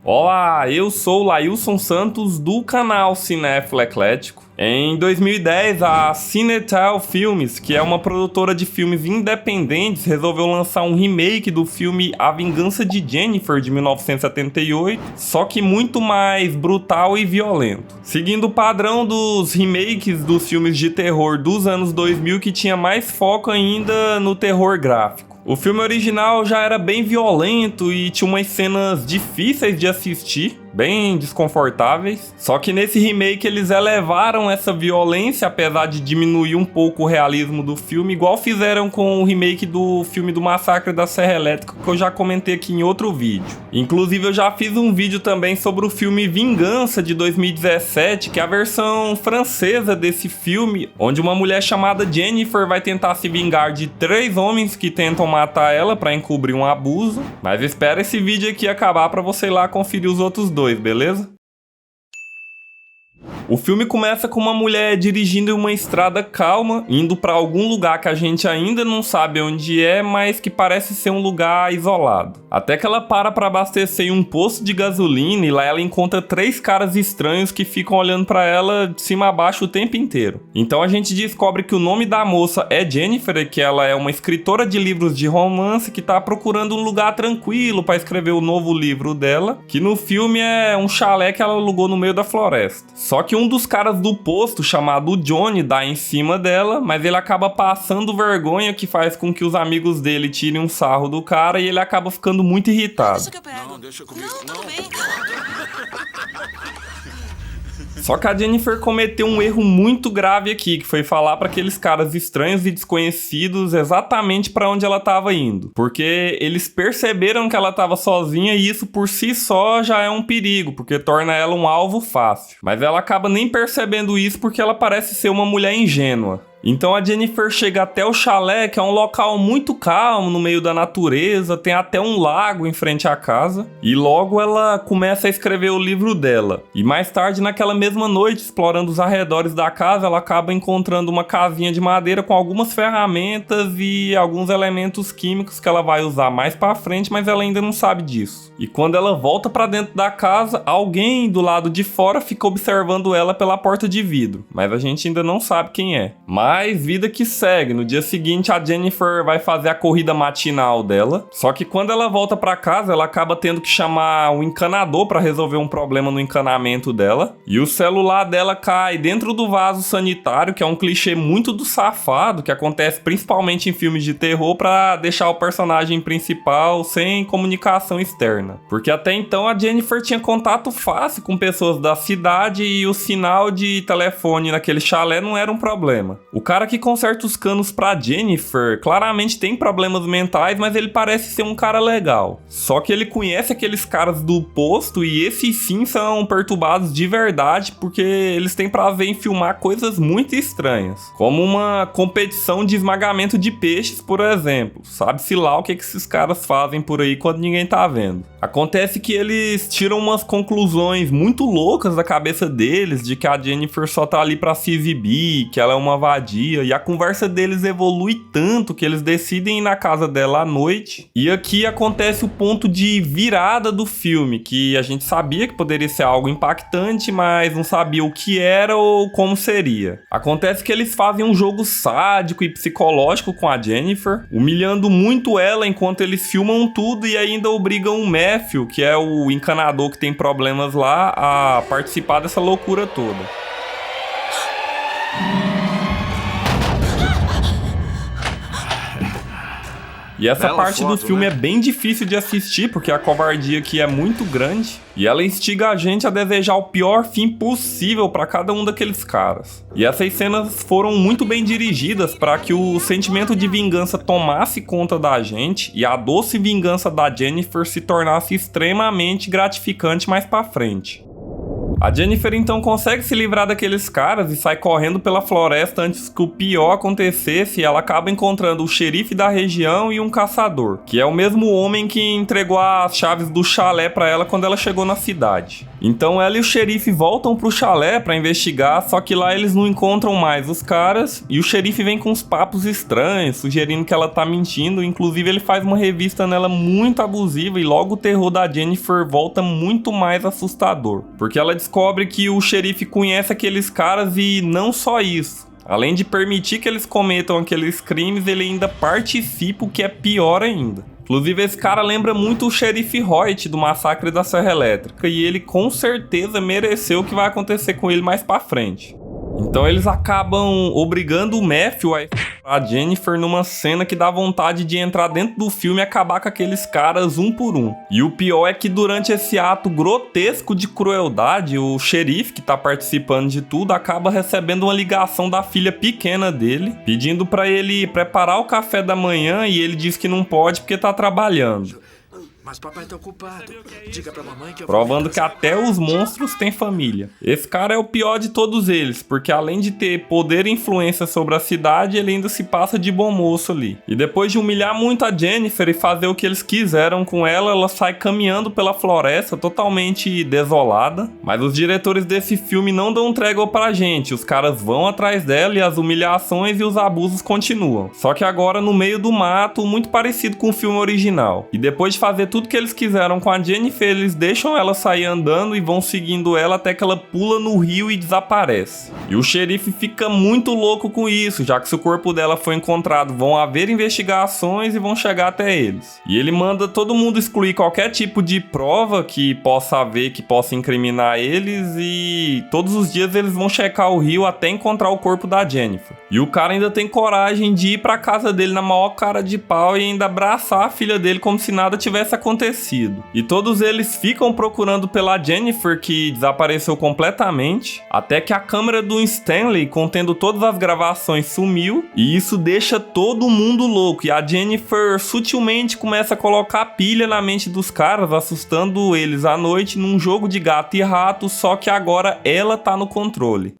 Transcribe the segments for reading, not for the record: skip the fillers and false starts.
Olá, eu sou o Lailson Santos do canal Cinéfilo Eclético. Em 2010, a Cinetel Filmes, que é uma produtora de filmes independentes, resolveu lançar um remake do filme A Vingança de Jennifer, de 1978, só que muito mais brutal e violento. Seguindo o padrão dos remakes dos filmes de terror dos anos 2000, que tinha mais foco ainda no terror gráfico. O filme original já era bem violento e tinha umas cenas difíceis de assistir, bem desconfortáveis. Só que nesse remake eles elevaram essa violência, apesar de diminuir um pouco o realismo do filme, igual fizeram com o remake do filme do Massacre da Serra Elétrica, que eu já comentei aqui em outro vídeo. Inclusive eu já fiz um vídeo também sobre o filme Vingança, de 2017, que é a versão francesa desse filme, onde uma mulher chamada Jennifer vai tentar se vingar de 3 homens que tentam matar ela para encobrir um abuso. Mas espera esse vídeo aqui acabar para você ir lá conferir os outros dois, beleza? O filme começa com uma mulher dirigindo em uma estrada calma, indo para algum lugar que a gente ainda não sabe onde é, mas que parece ser um lugar isolado. Até que ela para abastecer em um posto de gasolina e lá ela encontra 3 caras estranhos que ficam olhando para ela de cima a baixo o tempo inteiro. Então a gente descobre que o nome da moça é Jennifer e que ela é uma escritora de livros de romance que tá procurando um lugar tranquilo para escrever o novo livro dela, que no filme é um chalé que ela alugou no meio da floresta. Só que um dos caras do posto, chamado Johnny, dá em cima dela, mas ele acaba passando vergonha, que faz com que os amigos dele tirem um sarro do cara e ele acaba ficando muito irritado. Deixa que eu pego. Não, deixa comigo. Não, tudo bem. Só que a Jennifer cometeu um erro muito grave aqui, que foi falar para aqueles caras estranhos e desconhecidos exatamente para onde ela estava indo. Porque eles perceberam que ela estava sozinha e isso por si só já é um perigo, porque torna ela um alvo fácil. Mas ela acaba nem percebendo isso porque ela parece ser uma mulher ingênua. Então a Jennifer chega até o chalé, que é um local muito calmo, no meio da natureza, tem até um lago em frente à casa, e logo ela começa a escrever o livro dela. E mais tarde, naquela mesma noite, explorando os arredores da casa, ela acaba encontrando uma casinha de madeira com algumas ferramentas e alguns elementos químicos que ela vai usar mais pra frente, mas ela ainda não sabe disso. E quando ela volta pra dentro da casa, alguém do lado de fora fica observando ela pela porta de vidro, mas a gente ainda não sabe quem é. Mas vida que segue. No dia seguinte, a Jennifer vai fazer a corrida matinal dela. Só que quando ela volta pra casa, ela acaba tendo que chamar um encanador pra resolver um problema no encanamento dela. E o celular dela cai dentro do vaso sanitário, que é um clichê muito do safado, que acontece principalmente em filmes de terror, pra deixar o personagem principal sem comunicação externa. Porque até então a Jennifer tinha contato fácil com pessoas da cidade e o sinal de telefone naquele chalé não era um problema. O cara que conserta os canos pra Jennifer claramente tem problemas mentais, mas ele parece ser um cara legal. Só que ele conhece aqueles caras do posto e esses sim são perturbados de verdade, porque eles têm prazer em filmar coisas muito estranhas, como uma competição de esmagamento de peixes, por exemplo. Sabe-se lá o que esses caras fazem por aí quando ninguém tá vendo. Acontece que eles tiram umas conclusões muito loucas da cabeça deles, de que a Jennifer só tá ali pra se exibir, que ela é uma vadia, e a conversa deles evolui tanto que eles decidem ir na casa dela à noite. E aqui acontece o ponto de virada do filme, que a gente sabia que poderia ser algo impactante, mas não sabia o que era ou como seria. Acontece que eles fazem um jogo sádico e psicológico com a Jennifer, humilhando muito ela enquanto eles filmam tudo e ainda obrigam o Matthew, que é o encanador que tem problemas lá, a participar dessa loucura toda. E essa Bela parte do foto, filme né? é bem difícil de assistir, porque a covardia aqui é muito grande. E ela instiga a gente a desejar o pior fim possível para cada um daqueles caras. E essas cenas foram muito bem dirigidas para que o sentimento de vingança tomasse conta da gente e a doce vingança da Jennifer se tornasse extremamente gratificante mais pra frente. A Jennifer então consegue se livrar daqueles caras e sai correndo pela floresta antes que o pior acontecesse, e ela acaba encontrando o xerife da região e um caçador, que é o mesmo homem que entregou as chaves do chalé pra ela quando ela chegou na cidade. Então ela e o xerife voltam pro chalé pra investigar, só que lá eles não encontram mais os caras, e o xerife vem com uns papos estranhos, sugerindo que ela tá mentindo. Inclusive ele faz uma revista nela muito abusiva, e logo o terror da Jennifer volta muito mais assustador, porque ela descobre que o xerife conhece aqueles caras e não só isso. Além de permitir que eles cometam aqueles crimes, ele ainda participa, o que é pior ainda. Inclusive, esse cara lembra muito o xerife Hoyt do massacre da Serra Elétrica, e ele com certeza mereceu o que vai acontecer com ele mais pra frente. Então eles acabam obrigando o Matthew a Jennifer numa cena que dá vontade de entrar dentro do filme e acabar com aqueles caras um por um. E o pior é que durante esse ato grotesco de crueldade, o xerife que tá participando de tudo acaba recebendo uma ligação da filha pequena dele, pedindo pra ele preparar o café da manhã, e ele diz que não pode porque tá trabalhando. Mas papai tá ocupado. Diga pra mamãe que eu Provando que até os monstros têm família. Esse cara é o pior de todos eles, porque além de ter poder e influência sobre a cidade, ele ainda se passa de bom moço ali. E depois de humilhar muito a Jennifer e fazer o que eles quiseram com ela, ela sai caminhando pela floresta totalmente desolada. Mas os diretores desse filme não dão trégua pra gente. Os caras vão atrás dela e as humilhações e os abusos continuam. Só que agora no meio do mato, muito parecido com o filme original. E depois de fazer tudo que eles quiseram com a Jennifer, eles deixam ela sair andando e vão seguindo ela até que ela pula no rio e desaparece. E o xerife fica muito louco com isso, já que se o corpo dela foi encontrado, vão haver investigações e vão chegar até eles. E ele manda todo mundo excluir qualquer tipo de prova que possa haver, que possa incriminar eles, e todos os dias eles vão checar o rio até encontrar o corpo da Jennifer. E o cara ainda tem coragem de ir pra casa dele na maior cara de pau e ainda abraçar a filha dele como se nada tivesse acontecido. E todos eles ficam procurando pela Jennifer, que desapareceu completamente, até que a câmera do Stanley contendo todas as gravações sumiu, e isso deixa todo mundo louco, e a Jennifer sutilmente começa a colocar pilha na mente dos caras, assustando eles à noite num jogo de gato e rato, só que agora ela tá no controle.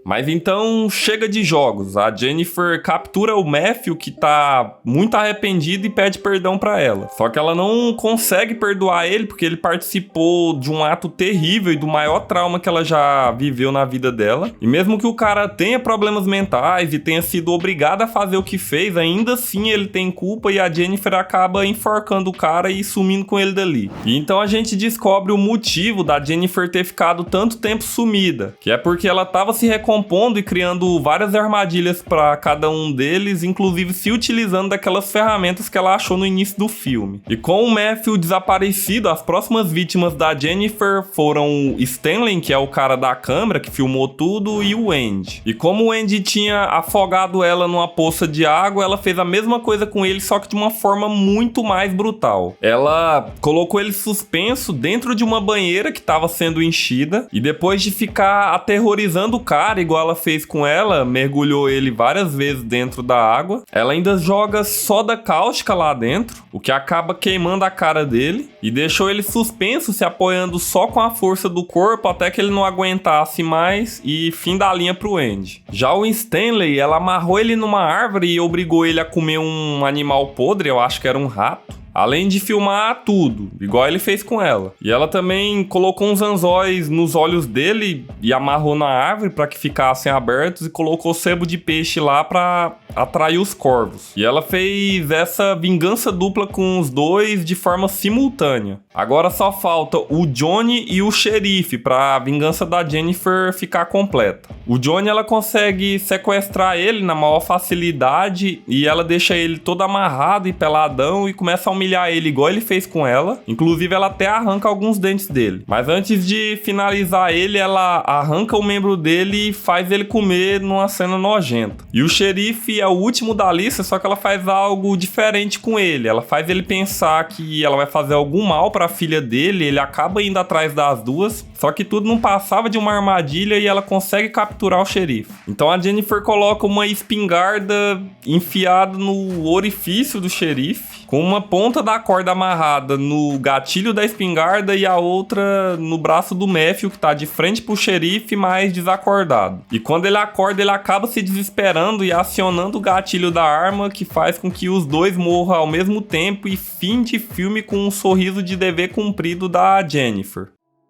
Mas então chega de jogos, a Jennifer captura o Matthew, que tá muito arrependido, e pede perdão pra ela. Só que ela não consegue perdoar ele porque ele participou de um ato terrível e do maior trauma que ela já viveu na vida dela. E mesmo que o cara tenha problemas mentais e tenha sido obrigado a fazer o que fez, ainda assim ele tem culpa, e a Jennifer acaba enforcando o cara e sumindo com ele dali. E então a gente descobre o motivo da Jennifer ter ficado tanto tempo sumida, que é porque ela tava se recompondo e criando várias armadilhas para cada um deles, inclusive se utilizando daquelas ferramentas que ela achou no início do filme. E com o Matthew desaparecido, as próximas vítimas da Jennifer foram o Stanley, que é o cara da câmera que filmou tudo, e o Andy. E como o Andy tinha afogado ela numa poça de água, ela fez a mesma coisa com ele, só que de uma forma muito mais brutal. Ela colocou ele suspenso dentro de uma banheira que estava sendo enchida, e depois de ficar aterrorizando o cara, igual ela fez com ela, mergulhou ele várias vezes dentro da água. Ela ainda joga soda cáustica lá dentro, o que acaba queimando a cara dele, e deixou ele suspenso, se apoiando só com a força do corpo até que ele não aguentasse mais, e fim da linha pro Andy. Já o Stanley, ela amarrou ele numa árvore e obrigou ele a comer um animal podre, eu acho que era um rato. Além de filmar tudo, igual ele fez com ela. E ela também colocou uns anzóis nos olhos dele e amarrou na árvore para que ficassem abertos, e colocou sebo de peixe lá para atrair os corvos. E ela fez essa vingança dupla com os dois de forma simultânea. Agora só falta o Johnny e o xerife para a vingança da Jennifer ficar completa. O Johnny, ela consegue sequestrar ele na maior facilidade, e ela deixa ele todo amarrado e peladão e começa a humilhar ele igual ele fez com ela. Inclusive ela até arranca alguns dentes dele. Mas antes de finalizar ele, ela arranca o membro dele e faz ele comer numa cena nojenta. E o xerife é o último da lista, só que ela faz algo diferente com ele. Ela faz ele pensar que ela vai fazer algum mal para a filha dele, ele acaba indo atrás das duas, só que tudo não passava de uma armadilha e ela consegue capturar o xerife. Então a Jennifer coloca uma espingarda enfiada no orifício do xerife, com uma ponta da corda amarrada no gatilho da espingarda e a outra no braço do Matthew, que tá de frente pro xerife, mais desacordado. E quando ele acorda, ele acaba se desesperando e acionando o gatilho da arma, que faz com que os dois morram ao mesmo tempo, e fim de filme com um sorriso de dever cumprido da Jennifer.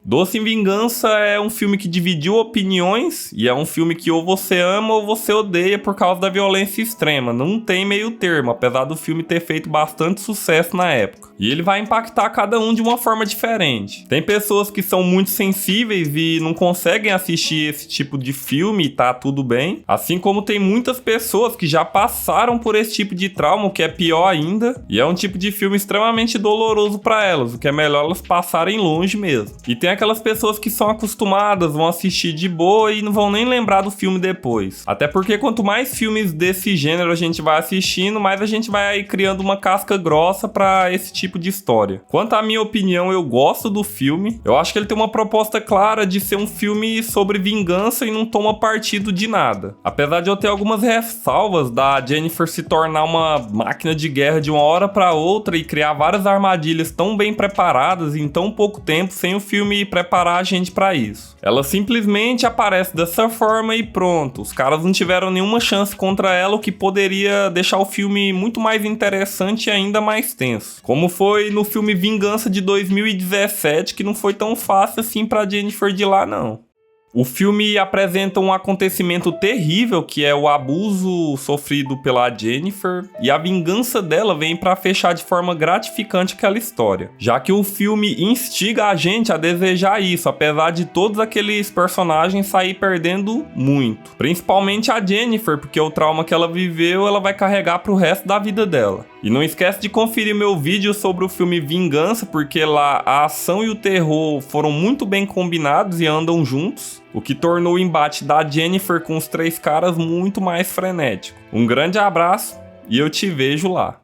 Doce Vingança é um filme que dividiu opiniões e é um filme que ou você ama ou você odeia por causa da violência extrema. Não tem meio termo, apesar do filme ter feito bastante sucesso na época. E ele vai impactar cada um de uma forma diferente. Tem pessoas que são muito sensíveis e não conseguem assistir esse tipo de filme e tá tudo bem. Assim como tem muitas pessoas que já passaram por esse tipo de trauma, o que é pior ainda. E é um tipo de filme extremamente doloroso para elas, o que é melhor elas passarem longe mesmo. E tem aquelas pessoas que são acostumadas, vão assistir de boa e não vão nem lembrar do filme depois. Até porque quanto mais filmes desse gênero a gente vai assistindo, mais a gente vai aí criando uma casca grossa para esse tipo de história. Quanto à minha opinião, eu gosto do filme. Eu acho que ele tem uma proposta clara de ser um filme sobre vingança e não toma partido de nada. Apesar de eu ter algumas ressalvas da Jennifer se tornar uma máquina de guerra de uma hora para outra e criar várias armadilhas tão bem preparadas em tão pouco tempo sem o filme preparar a gente para isso. Ela simplesmente aparece dessa forma e pronto. Os caras não tiveram nenhuma chance contra ela, o que poderia deixar o filme muito mais interessante e ainda mais tenso. Como foi no filme Vingança de 2017, que não foi tão fácil assim pra Jennifer de lá, não. O filme apresenta um acontecimento terrível, que é o abuso sofrido pela Jennifer, e a vingança dela vem para fechar de forma gratificante aquela história, já que o filme instiga a gente a desejar isso, apesar de todos aqueles personagens sair perdendo muito. Principalmente a Jennifer, porque o trauma que ela viveu, ela vai carregar pro resto da vida dela. E não esquece de conferir meu vídeo sobre o filme Vingança, porque lá a ação e o terror foram muito bem combinados e andam juntos, o que tornou o embate da Jennifer com os três caras muito mais frenético. Um grande abraço e eu te vejo lá.